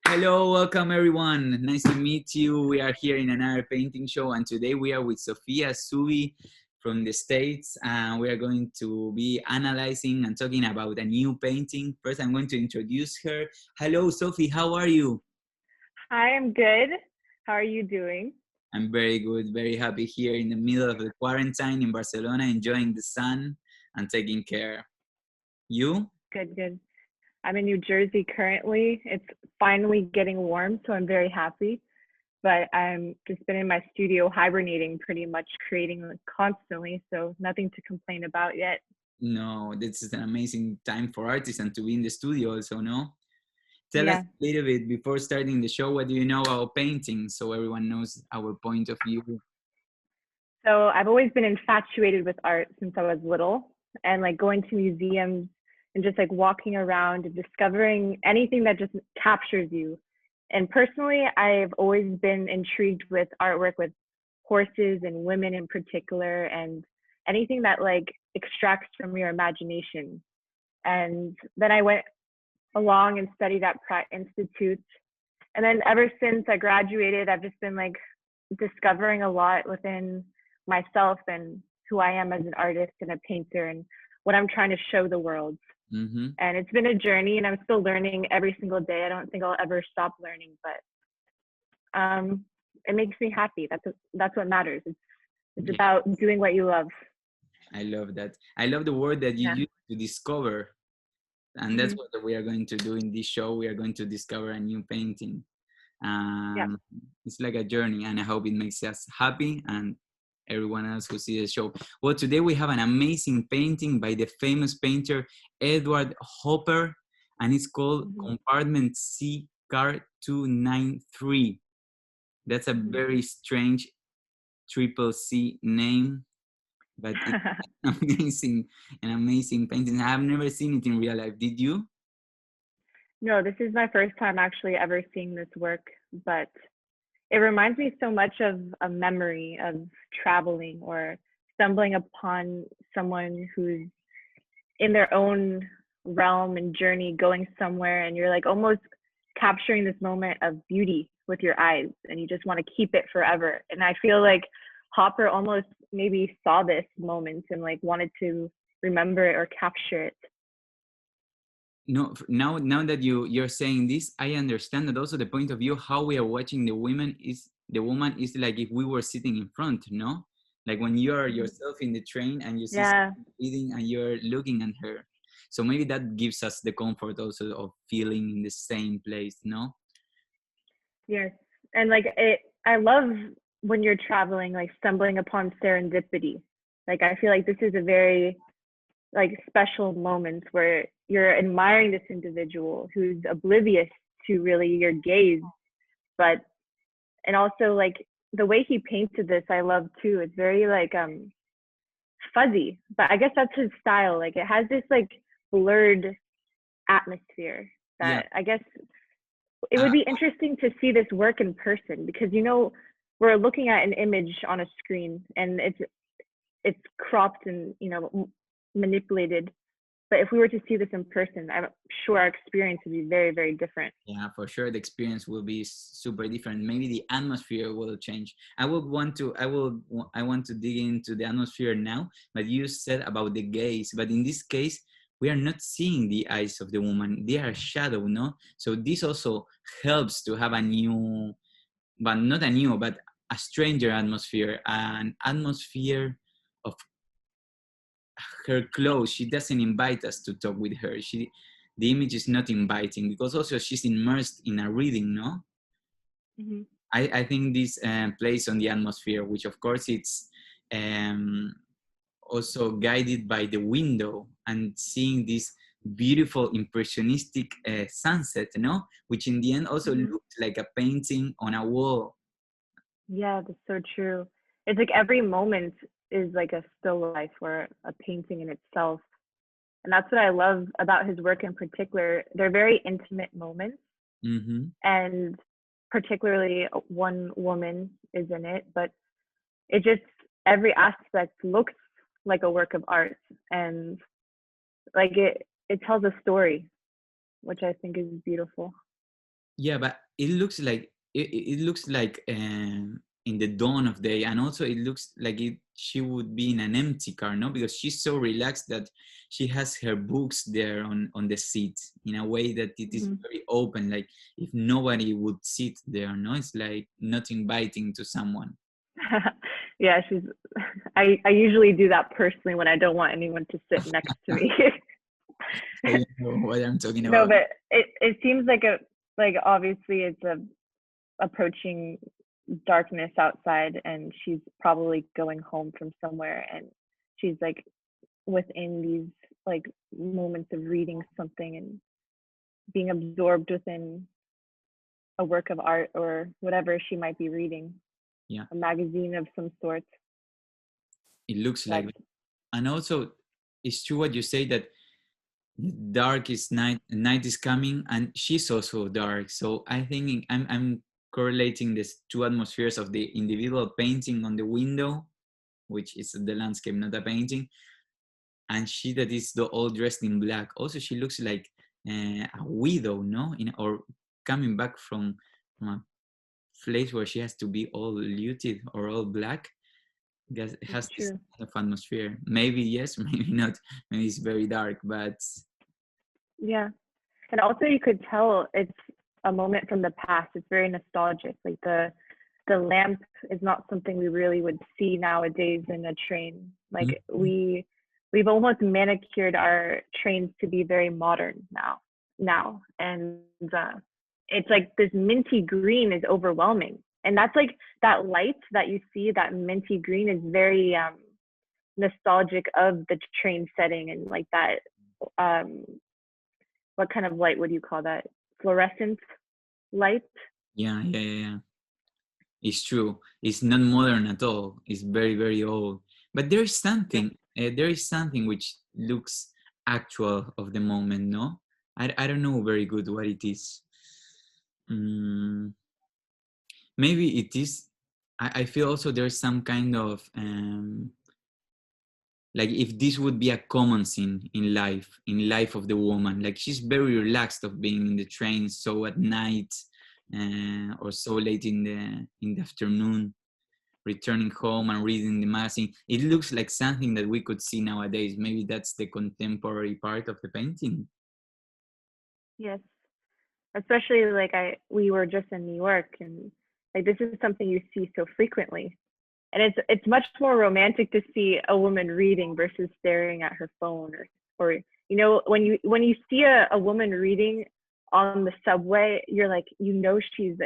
Hello, welcome everyone. Nice to meet you. We are here in another painting show, and today we are with Sofia Zuby from the States, and we are going to be analyzing and talking about a new painting. First, I'm going to introduce her. Hello, Sophie. How are you? Hi, I'm good. How are you doing? I'm very good. Very happy here in the middle of the quarantine in Barcelona, enjoying the sun and taking care. You? Good, good. I'm in New Jersey currently. It's finally getting warm, so I'm very happy. But I'm just been in my studio hibernating pretty much, creating constantly, so nothing to complain about yet. No, this is an amazing time for artists and to be in the studio also, no? Tell us Yeah. a little bit before starting the show, what do you know about painting so everyone knows our point of view? So I've always been infatuated with art since I was little, and like going to museums and just like walking around and discovering anything that just captures you. And personally, I've always been intrigued with artwork with horses and women in particular, and anything that like extracts from your imagination. And then I went along and studied at Pratt Institute. And then ever since I graduated, I've just been like discovering a lot within myself and who I am as an artist and a painter and what I'm trying to show the world. Mm-hmm. And it's been a journey and I'm still learning every single day. I don't think I'll ever stop learning, but it makes me happy. That's what matters. It's Yeah, about doing what you love. I love that. I love the word that you Yeah. use to discover. And that's Mm-hmm. what we are going to do in this show. We are going to discover a new painting. Yeah. Um, it's like a journey, and I hope it makes us happy and everyone else who sees the show. Well, today we have an amazing painting by the famous painter Edward Hopper, and it's called Mm-hmm. Compartment C Car 293. That's a Mm-hmm. very strange triple C name, but it's amazing, an amazing painting. I've never seen it in real life. Did you? No, this is my first time actually ever seeing this work, but it reminds me so much of a memory of traveling or stumbling upon someone who's in their own realm and journey going somewhere, and you're like almost capturing this moment of beauty with your eyes and you just want to keep it forever. And I feel like Hopper almost maybe saw this moment and like wanted to remember it or capture it. No, now that you're saying this, I understand that also the point of view how we are watching the woman is like if we were sitting in front, no? Like when you are Mhm. yourself in the train and you see Yeah. someone eating and you're looking at her. So maybe that gives us the comfort also of feeling in the same place, no? Yes. And like I love when you're traveling, like stumbling upon serendipity. Like I feel like this is a very like special moment where you're admiring this individual who's oblivious to really your gaze, but and also like the way he painted this I love too. It's very like fuzzy, but I guess that's his style. Like it has this like blurred atmosphere Yeah. that I guess it Uh, would be interesting to see this work in person because you know we're looking at an image on a screen and it's cropped and you know manipulated, but if we were to see this in person I'm sure our experience would be very very different. yeah, for sure the experience will be super different. Maybe the atmosphere will change. I want to dig into the atmosphere now, but you said about the gaze, but in this case we are not seeing the eyes of the woman, they are shadow, no? So this also helps to have a new, but not a new, but a stranger atmosphere, an atmosphere of her clothes. She doesn't invite us to talk with her. The image is not inviting because also she's immersed in a reading, no? Mm-hmm. I think this plays on the atmosphere, which of course it's um, also guided by the window and seeing this beautiful impressionistic sunset, no? Which in the end also Mm-hmm. looked like a painting on a wall. Yeah, that's so true. It's like every moment is like a still life or a painting in itself. And that's what I love about his work in particular. They're very intimate moments, Mm-hmm. and particularly one woman is in it, but it just every aspect looks like a work of art, and like it tells a story, which I think is beautiful. Yeah, but it looks like in the dawn of day, and also it looks like she would be in an empty car, no? Because she's so relaxed that she has her books there on the seat in a way that it is Mhm. very open, like if nobody would sit there, no? It's like not inviting to someone. Yeah, she's. I usually do that personally when I don't want anyone to sit next to me. So you know what I'm talking No, about. but it seems like obviously it's a approaching darkness outside, and she's probably going home from somewhere, and she's like within these like moments of reading something and being absorbed within a work of art or whatever she might be reading, Yeah, a magazine of some sort. it looks like That's that. And also it's true what you say that dark is night is coming, and she's also dark. So I think I'm correlating these two atmospheres of the individual painting on the window, which is the landscape, not a painting, and she that is all dressed in black. Also she looks like a widow, no, or coming back from a place where she has to be all looted or all black, because it has this true. kind of atmosphere. Maybe yes, maybe not. Maybe it's very dark, but Yeah. And also you could tell it's a moment from the past. It's very nostalgic. Like the lamp is not something we really would see nowadays in a train. Like Mhm. we've almost manicured our trains to be very modern now. And it's like this minty green is overwhelming. And that's like that light that you see, that minty green is very nostalgic of the train setting, and like that um what kind of light would you call that? Fluorescent light? Yeah, yeah, yeah, yeah. It's true. It's not modern at all. It's very, very old. But Yeah. there is something which looks actual of the moment, no? I don't know very good what it is. Mm, maybe it is. I feel also there's some kind of, like if this would be a common scene in life of the woman, like she's very relaxed of being in the train so at night, or so late in the afternoon, returning home and reading the magazine. It looks like something that we could see nowadays. Maybe that's the contemporary part of the painting. Yes. Especially like we were just in New York, and like this is something you see so frequently. And it's much more romantic to see a woman reading versus staring at her phone, or when you see a woman reading on the subway, you're like, she's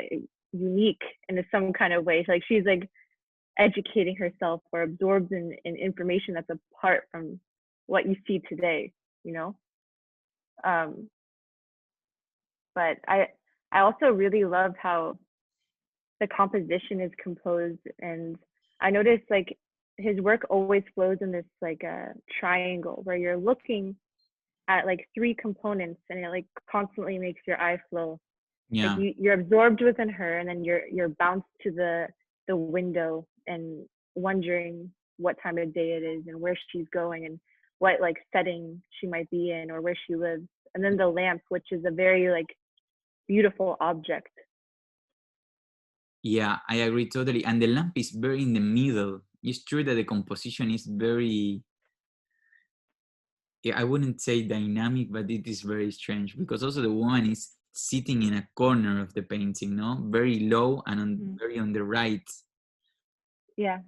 unique in some kind of way. Like she's like educating herself or absorbed in information that's apart from what you see today, you know. Um, but I also really love how the composition is composed, and I noticed like his work always flows in this like a triangle where you're looking at like three components, and it like constantly makes your eye flow. Like Yeah, you're absorbed within her, and then you're bounced to the window and wondering what time of day it is and where she's going and what like setting she might be in or where she lives. And then the lamp, which is a very like beautiful object. yeah, I agree totally. And the lamp is very in the middle. It's true that the composition is very, yeah, I wouldn't say dynamic, but it is very strange because also the woman is sitting in a corner of the painting, no, very low and Mhm. very on the right, Yeah.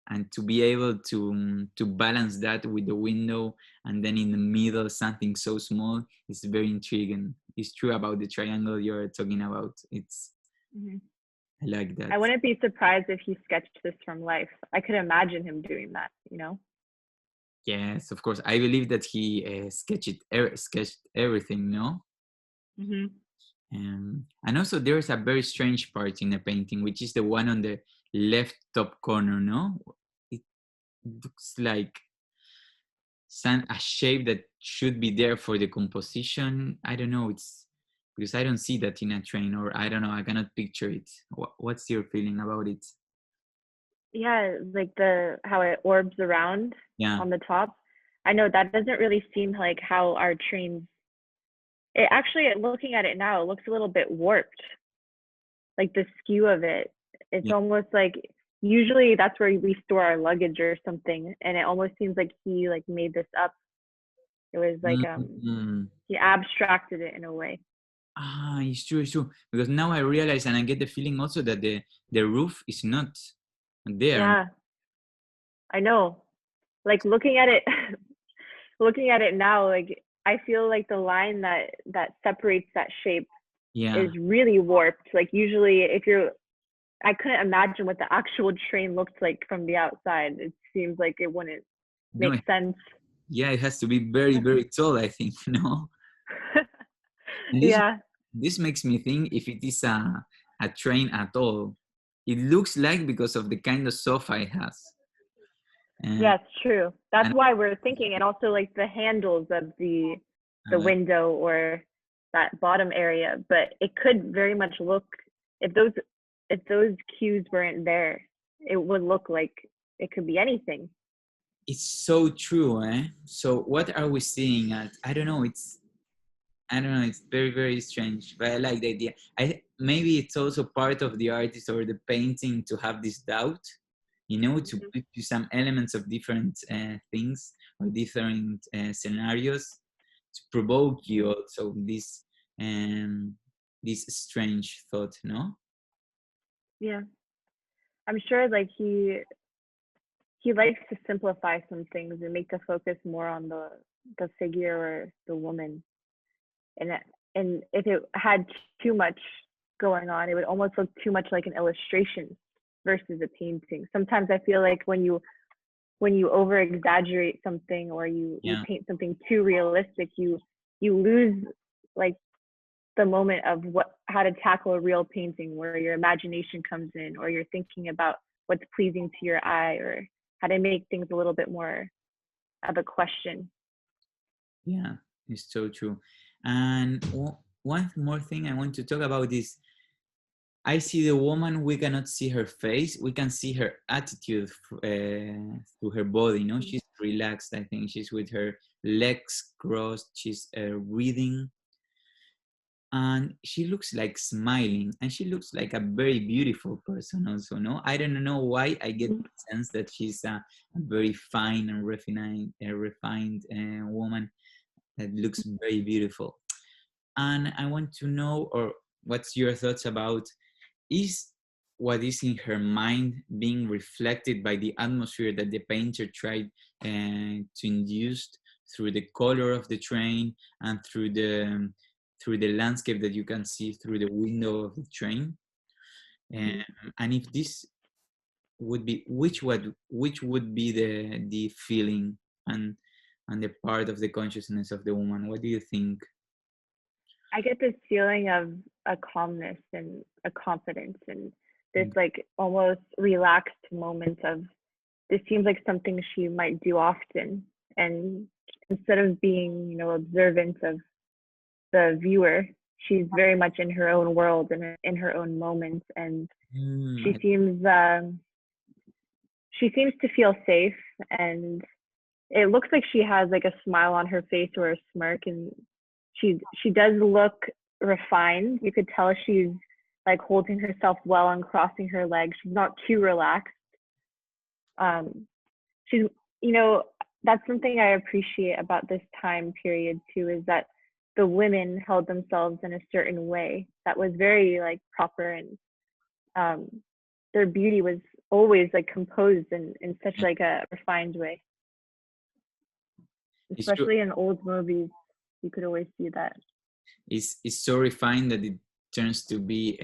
and to be able to balance that with the window and then in the middle something so small is very intriguing. It's true about the triangle you're talking about. It's Mhm. I like that. I wouldn't be surprised if he sketched this from life. I could imagine him doing that, you know? Yes, of course. I believe that he sketched everything, no? Hmm. And also there's a very strange part in the painting, which is the one on the left top corner, no? It looks like a shape that should be there for the composition. I don't know. It's because I don't see that in a train, or I don't know. I cannot picture it. What's your feeling about it? Yeah, like the how it orbs around Yeah, on the top. I know that doesn't really seem like how our trains it actually, looking at it now, it looks a little bit warped. Like the skew of it, it's Yeah. almost like usually that's where we store our luggage or something, and it almost seems like he like made this up. It was like Mm-hmm. he abstracted it in a way. Ah, it's true, it's true. Because now I realize, and I get the feeling also that the roof is not there. Yeah, I know. Like looking at it, looking at it now, like I feel like the line that separates that shape Yeah. is really warped. Like usually, if you're, I couldn't imagine what the actual train looked like from the outside. It seems like it wouldn't No, make sense. yeah, it has to be very, very tall, I think, no? And Yeah. this makes me think if it is a train at all. It looks like because of the kind of sofa it has. And, Yes, true. That's and why we're thinking, and also like the handles of the uh, window or that bottom area. But it could very much look, if those cues weren't there, it would look like it could be anything. it's so true, eh? So what are we seeing at? I don't know, it's very, very strange, but I like the idea. Maybe it's also part of the artist or the painting to have this doubt, you know, to Mhm. put you some elements of different things or different scenarios to provoke you also um, this strange thought, no? Yeah, I'm sure like he likes to simplify some things and make the focus more on the figure or the woman. And and if it had too much going on, it would almost look too much like an illustration versus a painting. Sometimes I feel like when you over exaggerate something or you Yeah. paint something too realistic, you lose like the moment of what how to tackle a real painting where your imagination comes in or you're thinking about what's pleasing to your eye or how to make things a little bit more of a question. Yeah, it's so true. And one more thing I want to talk about is I see the woman, we cannot see her face, we can see her attitude through her body. You know, she's relaxed. I think she's with her legs crossed, she's reading, and she looks like smiling, and she looks like a very beautiful person also. No, I don't know why I get the sense that she's a very fine and refined woman that looks very beautiful. And I want to know, or what's your thoughts about, is what is in her mind being reflected by the atmosphere that the painter tried to induce through the color of the train and through the landscape that you can see through the window of the train. Mm-hmm. And if this would be, which would be the feeling and the part of the consciousness of the woman? What do you think? I get this feeling of a calmness and a confidence and this Mm. like almost relaxed moment of this seems like something she might do often. And instead of being, you know, observant of the viewer, she's very much in her own world and in her own moment. And Mm, she seems she seems to feel safe and it looks like she has like a smile on her face or a smirk and she does look refined. You could tell she's like holding herself well and crossing her legs. She's not too relaxed. Um, she's, you know, that's something I appreciate about this time period too, is that the women held themselves in a certain way that was very like proper and um, their beauty was always like composed in such yeah, like a refined way. it's true. Especially in old movies, you could always see that. Is so refined that it turns to be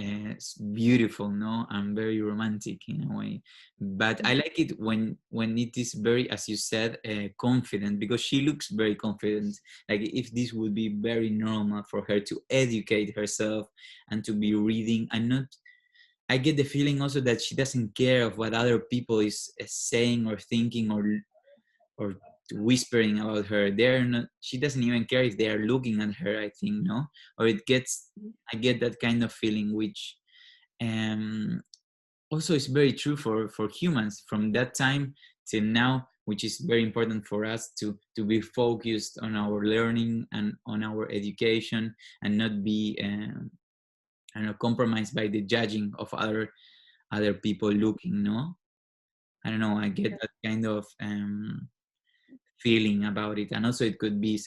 beautiful, no, and very romantic in a way. But I like it when it is very, as you said, confident, because she looks very confident. Like if this would be very normal for her to educate herself and to be reading and not. I get the feeling also that she doesn't care of what other people is saying or thinking or whispering about her. They're not, she doesn't even care if they are looking at her, I think, no? Or I get that kind of feeling, which um also is very true for humans from that time till now. which is very important for us to be focused on our learning and on our education, and not be I don't know, compromised by the judging of other people looking. No, I don't know. I get that kind of feeling about it, and also it could be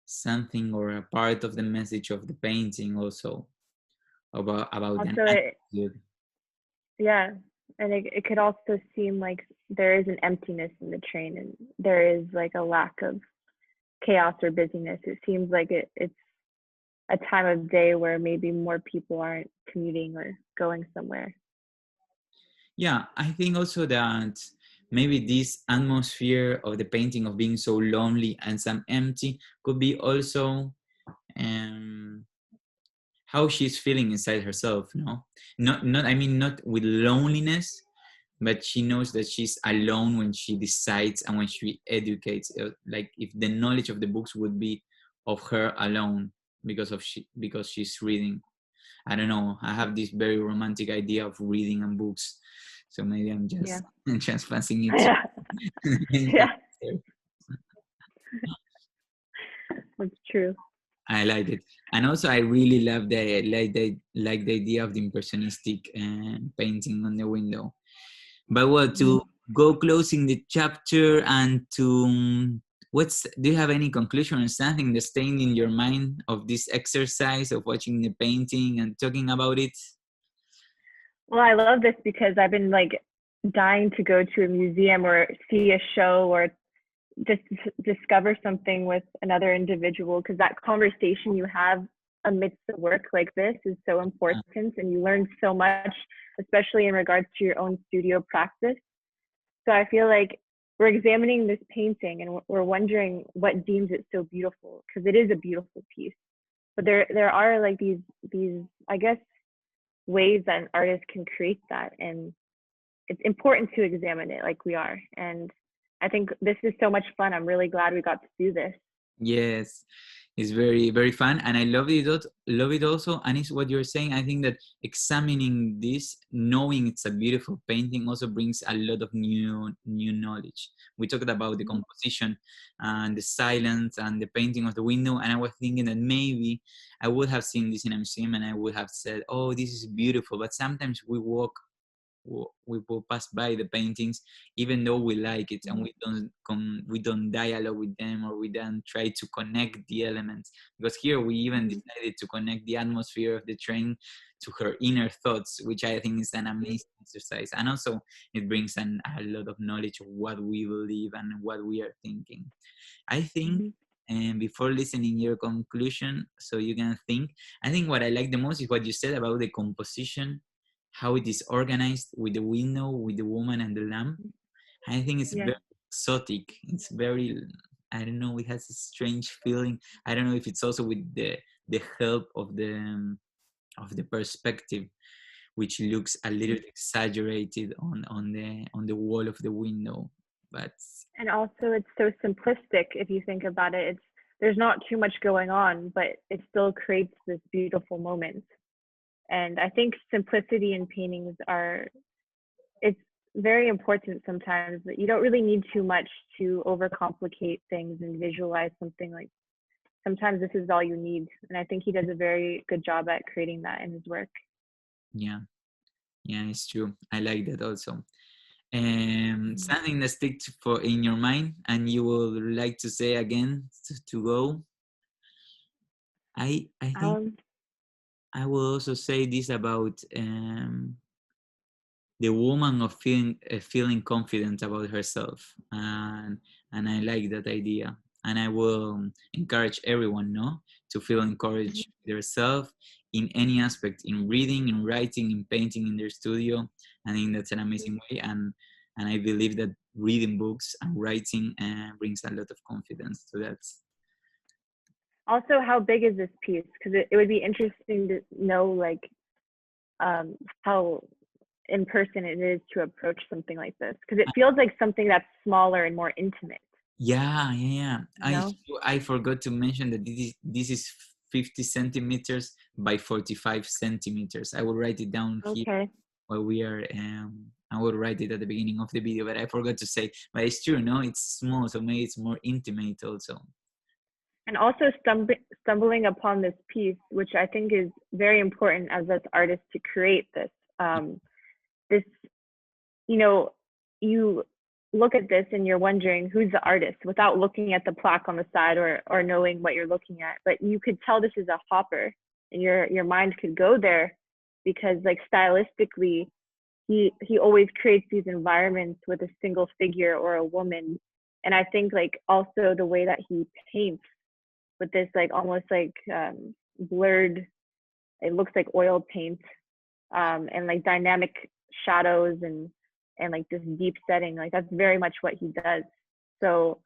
something or a part of the message of the painting also about an Also, attitude. yeah, and it could also seem like there is an emptiness in the train, and there is like a lack of chaos or busyness. It seems like it's a time of day where maybe more people aren't commuting or going somewhere. Yeah, I think also that maybe this atmosphere of the painting of being so lonely and some empty could be also um, how she's feeling inside herself. No, not I mean not with loneliness, but she knows that she's alone when she decides and when she educates. Like if the knowledge of the books would be of her alone because she's reading. I don't know. I have this very romantic idea of reading and books, so maybe I'm Yeah. just just passing it. Yeah. Yeah. That's true. I like it, and also I really love the idea of the impressionistic painting on the window. But well, to go closing the chapter and to do you have any conclusion or something that's staying in your mind of this exercise of watching the painting and talking about it? Well, I love this because I've been like dying to go to a museum or see a show or just discover something with another individual, because that conversation you have amidst the work like this is so important, and you learn so much, especially in regards to your own studio practice. So I feel like we're examining this painting and we're wondering what deems it so beautiful, because it is a beautiful piece. But there are like these I guess ways that an artist can create that, and it's important to examine it like we are. And I think this is so much fun. I'm really glad we got to do this. Yes, it's very very fun, and I love it also. And it's what you're saying. I think that examining this, knowing it's a beautiful painting, also brings a lot of new knowledge. We talked about the composition and the silence and the painting of the window, and I was thinking that maybe I would have seen this in a museum and I would have said, "Oh, this is beautiful." But sometimes we will pass by the paintings even though we like it, and we don't dialogue with them, or we don't try to connect the elements, because here we even decided to connect the atmosphere of the train to her inner thoughts, which I think is an amazing exercise, and also it brings a lot of knowledge of what we believe and what we are thinking. I think, and before listening your conclusion so you can think, I think what I like the most is what you said about the composition, how it is organized with the window, with the woman and the lamp. I think it's Yeah. very exotic. It's very, I don't know, it has a strange feeling. I don't know if it's also with the help of the perspective, which looks a little exaggerated on the wall of the window. But And also it's so simplistic if you think about it. There's not too much going on, but it still creates this beautiful moment. And I think simplicity in paintings it's very important sometimes, that you don't really need too much to overcomplicate things and visualize something. Like sometimes this is all you need. And I think he does a very good job at creating that in his work. yeah, it's true. I like that also. Something that sticks for in your mind and you would like to say again to go. I think I will also say this about the woman of feeling confident about herself, and I like that idea, and I will encourage everyone, no, to feel encouraged themselves in any aspect, in reading, in writing, in painting, in their studio. I think that's an amazing way, and I believe that reading books and writing brings a lot of confidence to that. Also, how big is this piece? Because it would be interesting to know like how in person it is to approach something like this, because it feels like something that's smaller and more intimate. Yeah. No. I forgot to mention that this is 50 centimeters by 45 centimeters. I will write it down here Okay. while we are I will write it at the beginning of the video, but I forgot to say. But it's true, no? It's small, so maybe it's more intimate also. And also stumbling upon this piece, which I think is very important as us artists to create this. This, you know, you look at this and you're wondering who's the artist without looking at the plaque on the side or knowing what you're looking at. But you could tell this is a hopper, and your mind could go there because, like, stylistically, he always creates these environments with a single figure or a woman. And I think, like, also the way that he paints with this, like, almost like blurred, it looks like oil paint, and like dynamic shadows and like this deep setting, like that's very much what he does. So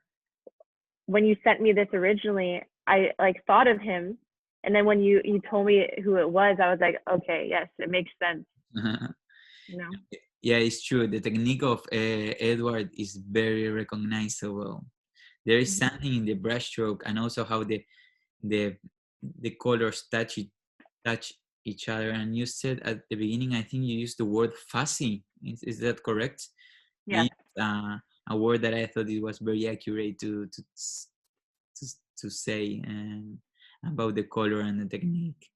when you sent me this originally, I like thought of him, and then when you told me who it was, I was like, okay, yes, it makes sense. You know? Yeah, it's true. The technique of Edward is very recognizable. There is something in the brushstroke, and also how the colors touch each other. And you said at the beginning, I think you used the word fuzzy. Is that correct? Yeah. It's a word that I thought it was very accurate to say about the color and the technique.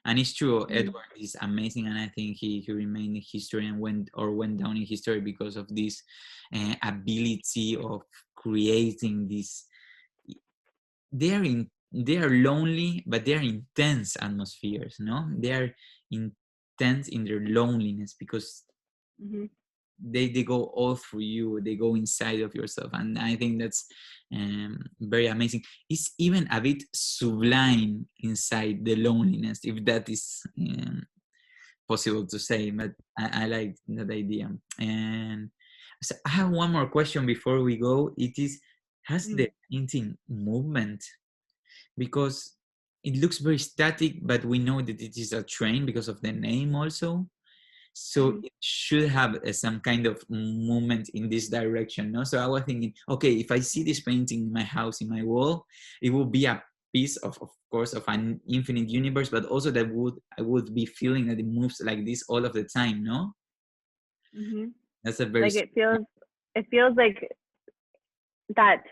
And it's true, Edward is amazing, and I think he remained in history and went down in history because of this ability of creating this. They are lonely, but they are intense atmospheres. No, they are intense in their loneliness because they go all through you. They go inside of yourself, and I think that's very amazing. It's even a bit sublime inside the loneliness, if that is possible to say. But I like that idea. And so I have one more question before we go. It is, has the painting movement? Because it looks very static, but we know that it is a train because of the name also. So it should have some kind of movement in this direction, no? So I was thinking, okay, if I see this painting in my house, in my wall, it will be a piece of course, of an infinite universe, but also that I would be feeling that it moves like this all of the time, no? That's a very like it feels like that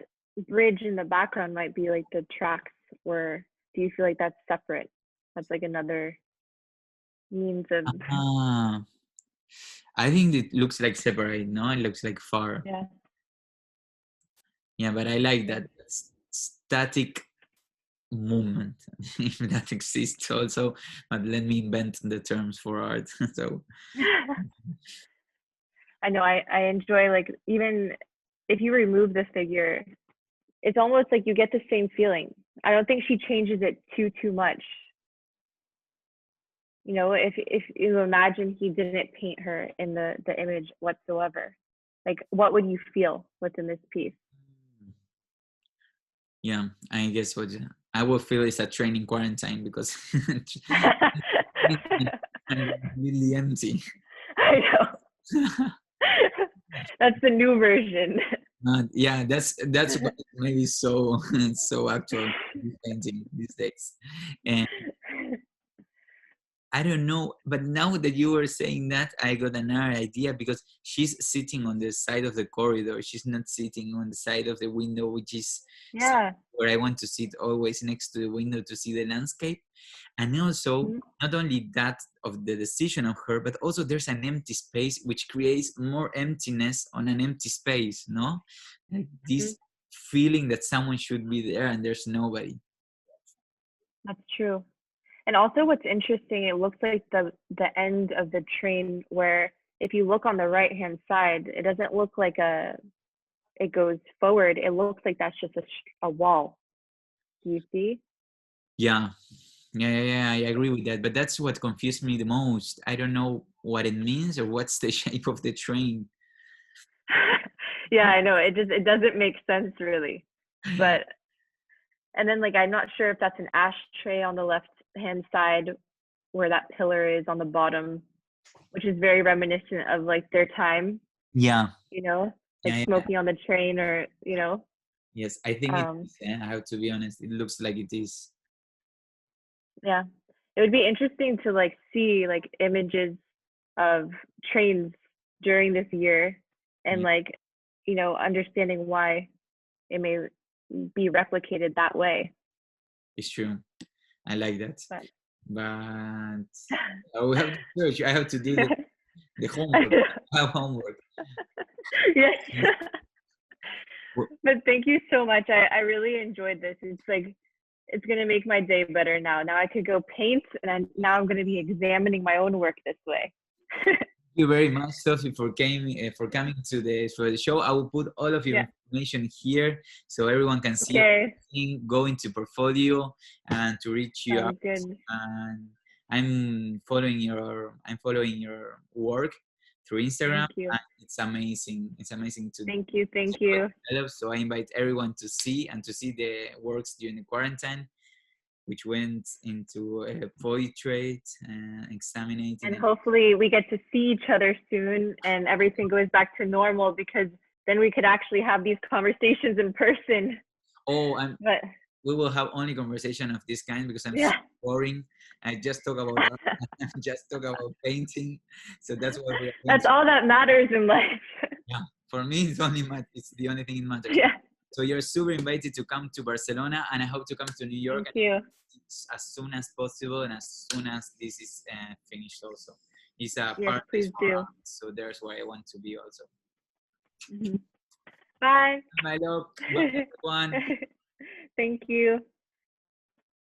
bridge in the background might be like the tracks, or do you feel like that's separate? That's like another means of I think it looks like separate, no? It looks like far. Yeah, but I like that static movement, if that exists also. But let me invent the terms for art. So I know I enjoy, like, even if you remove the figure, it's almost like you get the same feeling. I don't think she changes it too much. You know, if you imagine he didn't paint her in the image whatsoever, like, what would you feel within this piece? Yeah, I guess what I will feel is a training quarantine because I'm completely empty. I know. That's the new version. Yeah, that's why maybe so so actual painting these days. And I don't know, but now that you were saying that, I got another idea because she's sitting on the side of the corridor. She's not sitting on the side of the window, which is where I want to sit, always next to the window to see the landscape. And also, not only that of the decision of her, but also there's an empty space which creates more emptiness on an empty space, no? Like this feeling that someone should be there and there's nobody. That's true. And also what's interesting, it looks like the end of the train, where if you look on the right hand side, it doesn't look like it goes forward. It looks like that's just a wall. Do you see? Yeah, I agree with that. But that's what confused me the most. I don't know what it means or what's the shape of the train. Yeah, I know. It doesn't make sense really. But and then, like, I'm not sure if that's an ashtray on the left hand side where that pillar is on the bottom, which is very reminiscent of, like, their time. Yeah. You know, like smoking on the train, or, you know. Yes, I think it is. I have to be honest. It looks like it is. Yeah, it would be interesting to, like, see, like, images of trains during this year, and like, you know, understanding why it may be replicated that way. It's true. I like that. But we have to search. I have to do the homework. I have homework. Yes. Well, But thank you so much. I really enjoyed this. It's like, it's going to make my day better now. Now I could go paint, and now I'm going to be examining my own work this way. thank you very much, Sophie, for coming to the show. I will put all of your information here so everyone can see everything, go into portfolio and to reach you out. Good. And I'm following your work through Instagram. Thank you. And it's amazing. It's amazing to Thank you. So I invite everyone to see the works during the quarantine, which went into portrait and examining. And hopefully we get to see each other soon and everything goes back to normal, because then we could actually have these conversations in person. We will have only conversation of this kind because I'm so boring. I just talk about art. I just talk about painting. So that's what we're That's all that matters in life. Yeah, for me it's the only thing that matters. Yeah. So you're super invited to come to Barcelona, and I hope to come to New York. Thank you. As soon as possible, and as soon as this is finished also. It's a yes, please do. So there's why I want to be also. Mm-hmm. Bye. My love. Bye, everyone. Thank you.